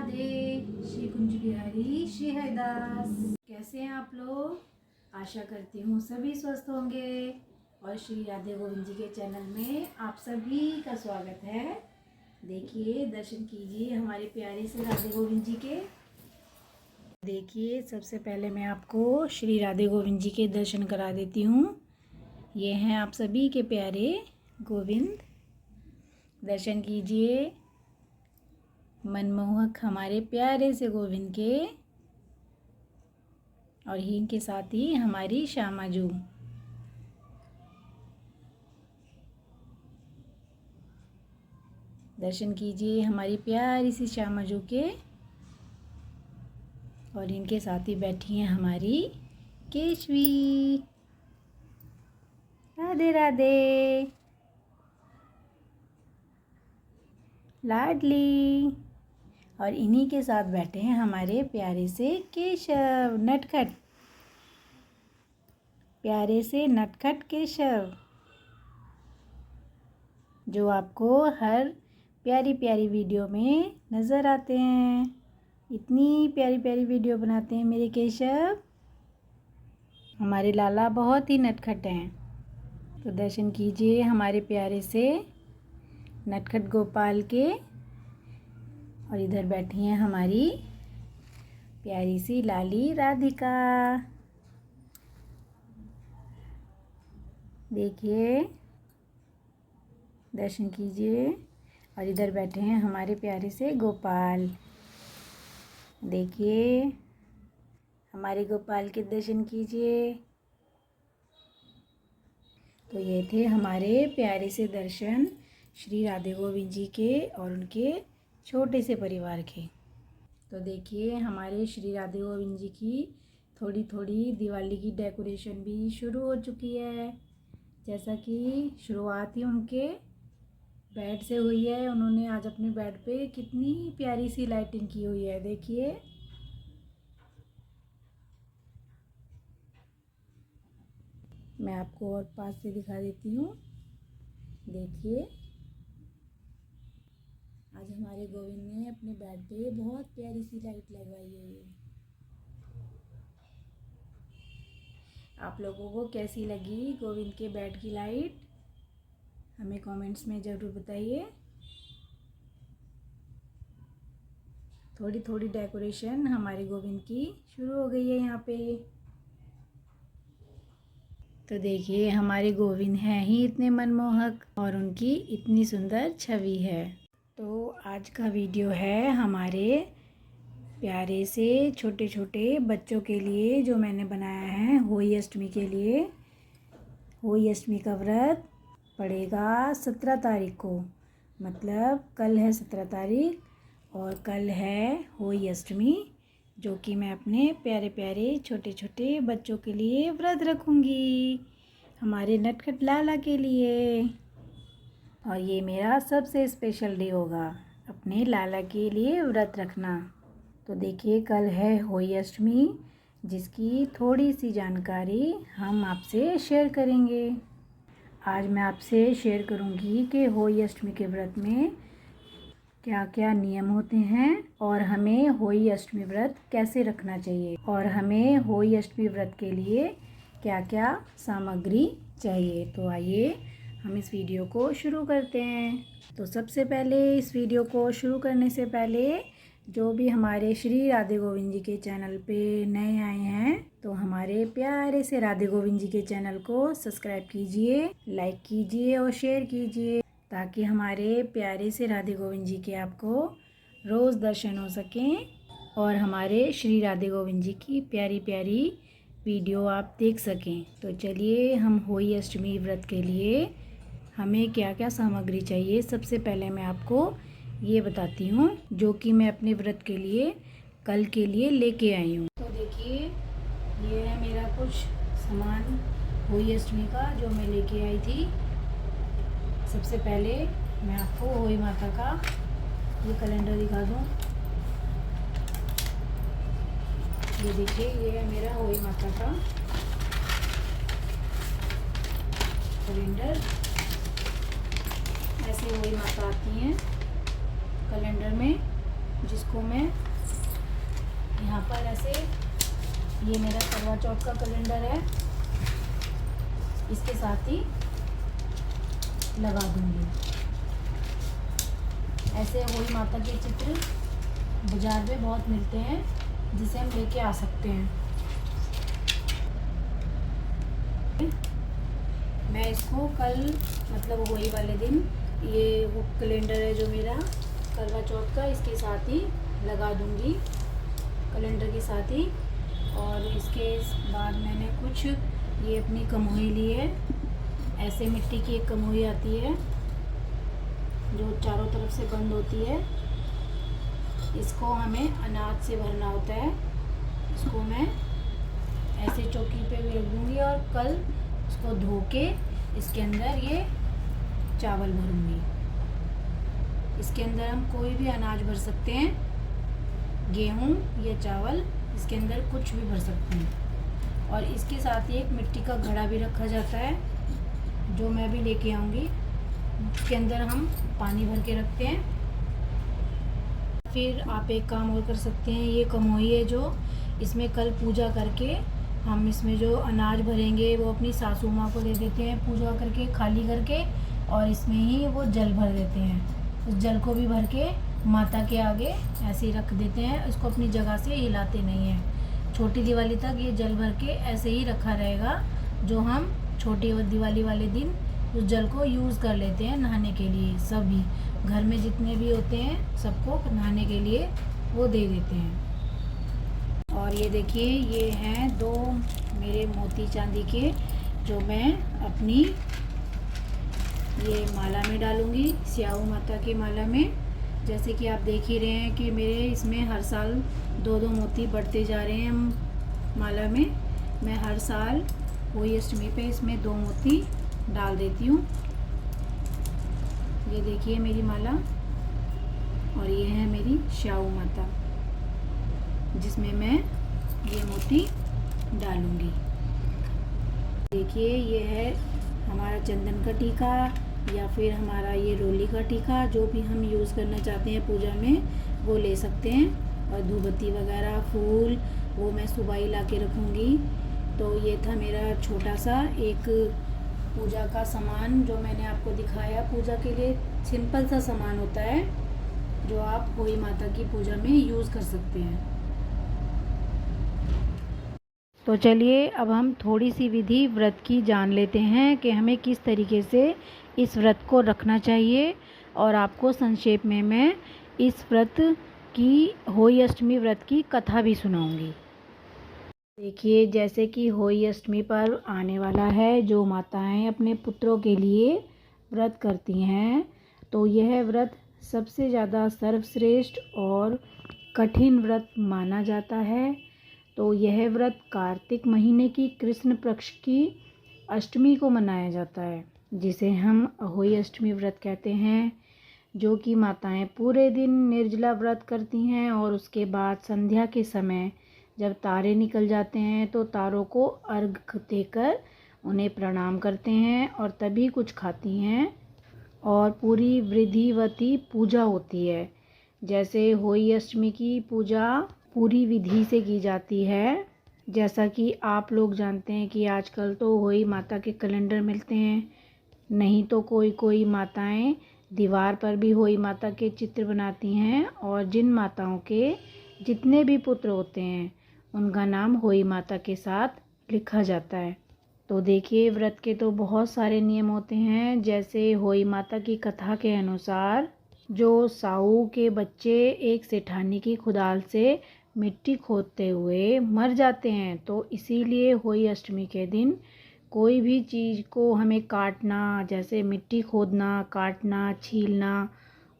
राधे। श्री कुंज बिहारी श्री हरिदास। कैसे हैं आप लोग? आशा करती हूँ सभी स्वस्थ होंगे। और श्री राधे गोविंद जी के चैनल में आप सभी का स्वागत है। देखिए, दर्शन कीजिए हमारे प्यारे से राधे गोविंद जी के। देखिए, सबसे पहले मैं आपको श्री राधे गोविंद जी के दर्शन करा देती हूँ। ये हैं आप सभी के प्यारे गोविंद। दर्शन कीजिए मनमोहक हमारे प्यारे से गोविंद के, और इनके साथ ही हमारी श्यामाजू। दर्शन कीजिए हमारी प्यारी सी श्यामाजू के, और इनके साथ ही बैठी हैं हमारी केशवी। राधे राधे लाडली। और इन्हीं के साथ बैठे हैं हमारे प्यारे से केशव नटखट। प्यारे से नटखट केशव, जो आपको हर प्यारी प्यारी वीडियो में नज़र आते हैं। इतनी प्यारी प्यारी वीडियो बनाते हैं मेरे केशव। हमारे लाला बहुत ही नटखट हैं। तो दर्शन कीजिए हमारे प्यारे से नटखट गोपाल के। और इधर बैठी हैं हमारी प्यारी सी लाली राधिका। देखिए, दर्शन कीजिए। और इधर बैठे हैं हमारे प्यारे से गोपाल। देखिए, हमारे गोपाल के दर्शन कीजिए। तो ये थे हमारे प्यारे से दर्शन श्री राधे गोविंद जी के और उनके छोटे से परिवार के। तो देखिए, हमारे श्री राधे गोविंद जी की थोड़ी थोड़ी दिवाली की डेकोरेशन भी शुरू हो चुकी है। जैसा कि शुरुआत ही उनके बेड से हुई है। उन्होंने आज अपने बेड पे कितनी प्यारी सी लाइटिंग की हुई है। देखिए, मैं आपको और पास से दिखा देती हूँ। देखिए, आज हमारे गोविंद ने अपने बेड पे बहुत प्यारी सी लाइट लगवाई है। आप लोगों को कैसी लगी गोविंद के बेड की लाइट? हमें कमेंट्स में ज़रूर बताइए। थोड़ी थोड़ी डेकोरेशन हमारे गोविंद की शुरू हो गई है यहाँ पे। तो देखिए, हमारे गोविंद हैं ही इतने मनमोहक और उनकी इतनी सुंदर छवि है। तो आज का वीडियो है हमारे प्यारे से छोटे छोटे बच्चों के लिए, जो मैंने बनाया है होली अष्टमी के लिए। होली अष्टमी का व्रत पड़ेगा 17 तारीख को, मतलब कल है 17 तारीख, और कल है होली अष्टमी, जो कि मैं अपने प्यारे प्यारे छोटे छोटे बच्चों के लिए व्रत रखूँगी, हमारे नटखट लाला के लिए। और ये मेरा सबसे स्पेशल डे होगा, अपने लाला के लिए व्रत रखना। तो देखिए, कल है होली अष्टमी, जिसकी थोड़ी सी जानकारी हम आपसे शेयर करेंगे। आज मैं आपसे शेयर करूंगी कि होली अष्टमी के व्रत में क्या क्या नियम होते हैं, और हमें होली अष्टमी व्रत कैसे रखना चाहिए, और हमें होली अष्टमी व्रत के लिए क्या क्या सामग्री चाहिए। तो आइए हम इस वीडियो को शुरू करते हैं। तो सबसे पहले इस वीडियो को शुरू करने से पहले, जो भी हमारे श्री राधे गोविंद जी के चैनल पे नए आए हैं, तो हमारे प्यारे से राधे गोविंद जी के चैनल को सब्सक्राइब कीजिए, लाइक कीजिए और शेयर कीजिए, ताकि हमारे प्यारे से राधे गोविंद जी के आपको रोज़ दर्शन हो सकें और हमारे श्री राधे गोविंद जी की प्यारी प्यारी वीडियो आप देख सकें। तो चलिए, हम होली अष्टमी व्रत के लिए हमें क्या क्या सामग्री चाहिए, सबसे पहले मैं आपको ये बताती हूँ, जो कि मैं अपने व्रत के लिए कल के लिए लेके आई हूँ। तो देखिए, ये है मेरा कुछ सामान होली अष्टमी का, जो मैं लेके आई थी। सबसे पहले मैं आपको होली माता का ये कैलेंडर दिखा दूँ। ये देखिए, ये है मेरा होली माता का कैलेंडर। ऐसे होली माता आती हैं कैलेंडर में। जिसको मैं यहाँ पर ऐसे, ये मेरा करवा चौथ का कैलेंडर है, इसके साथ ही लगा दूंगी। ऐसे होली माता के चित्र बाजार में बहुत मिलते हैं, जिसे हम लेके आ सकते हैं। मैं इसको कल मतलब होली वाले दिन, ये वो कैलेंडर है जो मेरा करवा चौथ का, इसके साथ ही लगा दूंगी, कैलेंडर के साथ ही। और इसके बाद मैंने कुछ ये अपनी कमोई ली है, ऐसे मिट्टी की एक कमोई आती है जो चारों तरफ से बंद होती है। इसको हमें अनाज से भरना होता है। इसको मैं ऐसे चौकी पे भी रख दूँगी और कल इसको धो के इसके अंदर ये चावल भरूँगी। इसके अंदर हम कोई भी अनाज भर सकते हैं, गेहूँ या चावल, इसके अंदर कुछ भी भर सकते हैं। और इसके साथ ही एक मिट्टी का घड़ा भी रखा जाता है, जो मैं भी लेके आऊँगी। इसके अंदर हम पानी भर के रखते हैं। फिर आप एक काम और कर सकते हैं, ये कमोई है जो, इसमें कल पूजा करके हम इसमें जो अनाज भरेंगे वो अपनी सासू माँ को दे देते हैं, पूजा करके खाली करके, और इसमें ही वो जल भर देते हैं। उस जल को भी भर के माता के आगे ऐसे ही रख देते हैं। इसको अपनी जगह से हिलाते नहीं हैं। छोटी दिवाली तक ये जल भर के ऐसे ही रखा रहेगा, जो हम छोटी दिवाली वाले दिन उस जल को यूज़ कर लेते हैं नहाने के लिए। सभी घर में जितने भी होते हैं सबको नहाने के लिए वो दे देते हैं। और ये देखिए, ये हैं 2 मेरे मोती चांदी के, जो मैं अपनी ये माला में डालूँगी, स्याऊ माता की माला में। जैसे कि आप देख ही रहे हैं कि मेरे इसमें हर साल 2-2 मोती बढ़ते जा रहे हैं माला में। मैं हर साल होली अष्टमी पे इसमें 2 मोती डाल देती हूँ। ये देखिए मेरी माला, और ये है मेरी स्याऊ माता, जिसमें मैं ये मोती डालूँगी। देखिए, ये है हमारा चंदन का टीका, या फिर हमारा ये रोली का टीका, जो भी हम यूज़ करना चाहते हैं पूजा में वो ले सकते हैं। और धूपबत्ती वगैरह, फूल, वो मैं सुबह ही ला के रखूँगी। तो ये था मेरा छोटा सा एक पूजा का सामान, जो मैंने आपको दिखाया। पूजा के लिए सिंपल सा सामान होता है, जो आप होली माता की पूजा में यूज़ कर सकते हैं। तो चलिए अब हम थोड़ी सी विधि व्रत की जान लेते हैं कि हमें किस तरीके से इस व्रत को रखना चाहिए। और आपको संक्षेप में मैं इस व्रत की, होली अष्टमी व्रत की कथा भी सुनाऊंगी। देखिए, जैसे कि होली अष्टमी पर्व आने वाला है, जो माताएं अपने पुत्रों के लिए व्रत करती हैं, तो यह व्रत सबसे ज़्यादा सर्वश्रेष्ठ और कठिन व्रत माना जाता है। तो यह व्रत कार्तिक महीने की कृष्ण पक्ष की अष्टमी को मनाया जाता है, जिसे हम होली अष्टमी व्रत कहते हैं। जो कि माताएं पूरे दिन निर्जला व्रत करती हैं, और उसके बाद संध्या के समय जब तारे निकल जाते हैं तो तारों को अर्घ देकर उन्हें प्रणाम करते हैं, और तभी कुछ खाती हैं। और पूरी विधिवती पूजा होती है। जैसे होली अष्टमी की पूजा पूरी विधि से की जाती है। जैसा कि आप लोग जानते हैं कि आजकल तो होली माता के कैलेंडर मिलते हैं, नहीं तो कोई कोई माताएं दीवार पर भी होली माता के चित्र बनाती हैं, और जिन माताओं के जितने भी पुत्र होते हैं उनका नाम होली माता के साथ लिखा जाता है। तो देखिए, व्रत के तो बहुत सारे नियम होते हैं। जैसे होली माता की कथा के अनुसार, जो साहू के बच्चे एक सेठानी की खुदाल से मिट्टी खोदते हुए मर जाते हैं, तो इसीलिए होली अष्टमी के दिन कोई भी चीज़ को हमें काटना, जैसे मिट्टी खोदना, काटना, छीलना,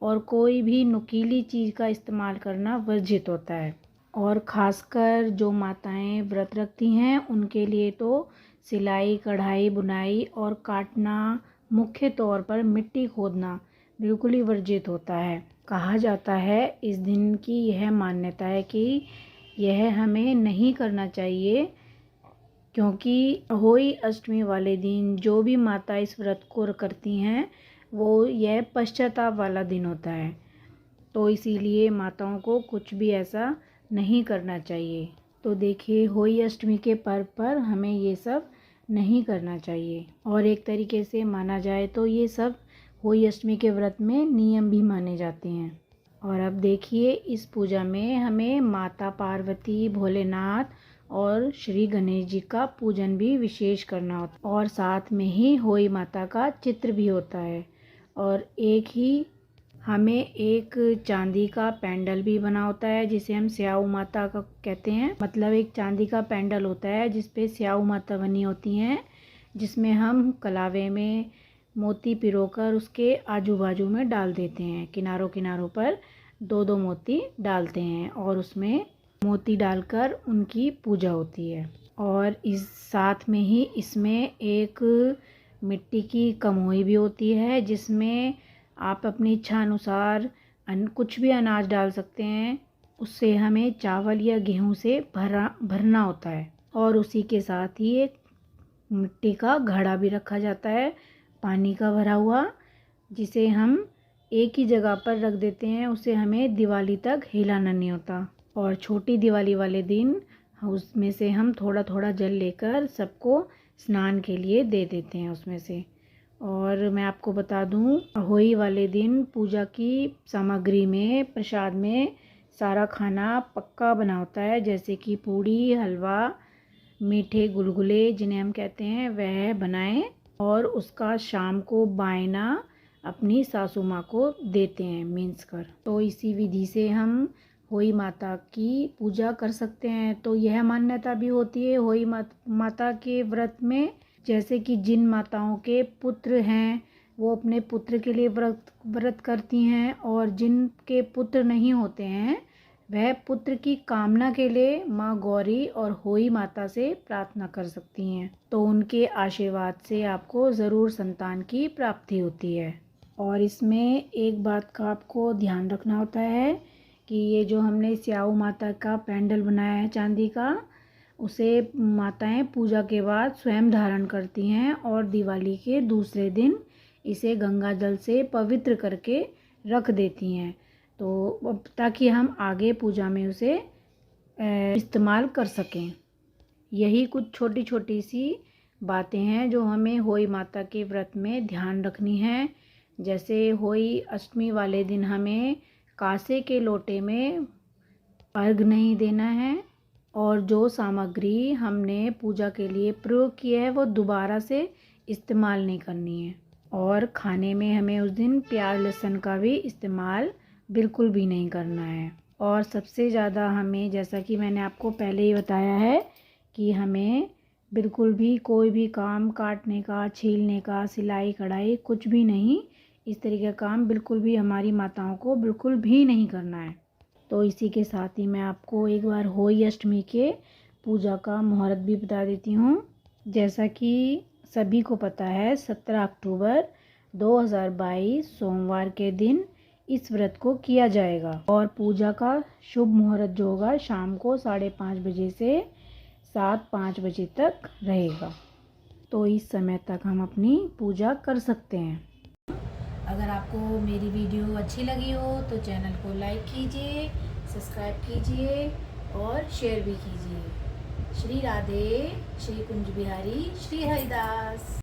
और कोई भी नुकीली चीज़ का इस्तेमाल करना वर्जित होता है। और ख़ासकर जो माताएं व्रत रखती हैं उनके लिए तो सिलाई, कढ़ाई, बुनाई और काटना, मुख्य तौर पर मिट्टी खोदना बिल्कुल ही वर्जित होता है। कहा जाता है इस दिन की यह मान्यता है कि यह हमें नहीं करना चाहिए, क्योंकि होली अष्टमी वाले दिन जो भी माता इस व्रत को करती हैं वो यह पश्चाताप वाला दिन होता है। तो इसीलिए माताओं को कुछ भी ऐसा नहीं करना चाहिए। तो देखिए, होली अष्टमी के पर्व पर हमें ये सब नहीं करना चाहिए। और एक तरीके से माना जाए तो ये सब होली अष्टमी के व्रत में नियम भी माने जाते हैं। और अब देखिए, इस पूजा में हमें माता पार्वती, भोलेनाथ और श्री गणेश जी का पूजन भी विशेष करना होता है। और साथ में ही होई माता का चित्र भी होता है। और हमें एक चांदी का पेंडल भी बना होता है, जिसे हम स्याऊ माता का कहते हैं। मतलब एक चांदी का पेंडल होता है जिसपे स्याऊ माता बनी होती हैं, जिसमें हम कलावे में मोती पिरोकर उसके आजू बाजू में डाल देते हैं। किनारों किनारों पर दो दो मोती डालते हैं और उसमें मोती डालकर उनकी पूजा होती है। और इस साथ में ही इसमें एक मिट्टी की कमोई भी होती है, जिसमें आप अपनी इच्छा अनुसार कुछ भी अनाज डाल सकते हैं। उससे हमें चावल या गेहूं से भरना होता है। और उसी के साथ ही एक मिट्टी का घड़ा भी रखा जाता है, पानी का भरा हुआ, जिसे हम एक ही जगह पर रख देते हैं। उसे हमें दिवाली तक हिलाना नहीं होता। और छोटी दिवाली वाले दिन उसमें से हम थोड़ा थोड़ा जल लेकर सबको स्नान के लिए दे देते हैं उसमें से। और मैं आपको बता दूं, होली वाले दिन पूजा की सामग्री में, प्रसाद में सारा खाना पक्का बना होता है, जैसे कि पूड़ी, हलवा, मीठे गुलगुले जिन्हें हम कहते हैं, वह बनाएं। और उसका शाम को बायना अपनी सासू माँ को देते हैं मीन्स कर। तो इसी विधि से हम होई माता की पूजा कर सकते हैं। तो यह मान्यता भी होती है होई माता के व्रत में, जैसे कि जिन माताओं के पुत्र हैं वो अपने पुत्र के लिए व्रत करती हैं, और जिनके पुत्र नहीं होते हैं वह पुत्र की कामना के लिए माँ गौरी और होई माता से प्रार्थना कर सकती हैं। तो उनके आशीर्वाद से आपको ज़रूर संतान की प्राप्ति होती है। और इसमें एक बात का आपको ध्यान रखना होता है कि ये जो हमने स्याऊ माता का पेंडल बनाया है चांदी का, उसे माताएं पूजा के बाद स्वयं धारण करती हैं और दिवाली के दूसरे दिन इसे गंगा जल से पवित्र करके रख देती हैं। तो ताकि हम आगे पूजा में उसे इस्तेमाल कर सकें। यही कुछ छोटी छोटी सी बातें हैं जो हमें होई माता के व्रत में ध्यान रखनी है। जैसे होई अष्टमी वाले दिन हमें कांसे के लोटे में अर्घ नहीं देना है, और जो सामग्री हमने पूजा के लिए प्रयोग की है वो दोबारा से इस्तेमाल नहीं करनी है। और खाने में हमें उस दिन प्याज लहसुन का भी इस्तेमाल बिल्कुल भी नहीं करना है। और सबसे ज़्यादा हमें, जैसा कि मैंने आपको पहले ही बताया है, कि हमें बिल्कुल भी कोई भी काम काटने का, छीलने का, सिलाई कढ़ाई कुछ भी नहीं, इस तरीके का काम बिल्कुल भी हमारी माताओं को बिल्कुल भी नहीं करना है। तो इसी के साथ ही मैं आपको एक बार होली अष्टमी के पूजा का मुहूर्त भी बता देती हूँ। जैसा कि सभी को पता है, 17 अक्टूबर 2022 सोमवार के दिन इस व्रत को किया जाएगा। और पूजा का शुभ मुहूर्त जो होगा शाम को 5:30 बजे से 7-5 बजे तक रहेगा। तो इस समय तक हम अपनी पूजा कर सकते हैं। अगर आपको मेरी वीडियो अच्छी लगी हो तो चैनल को लाइक कीजिए, सब्सक्राइब कीजिए और शेयर भी कीजिए। श्री राधे, श्री कुंज बिहारी, श्री हरिदास।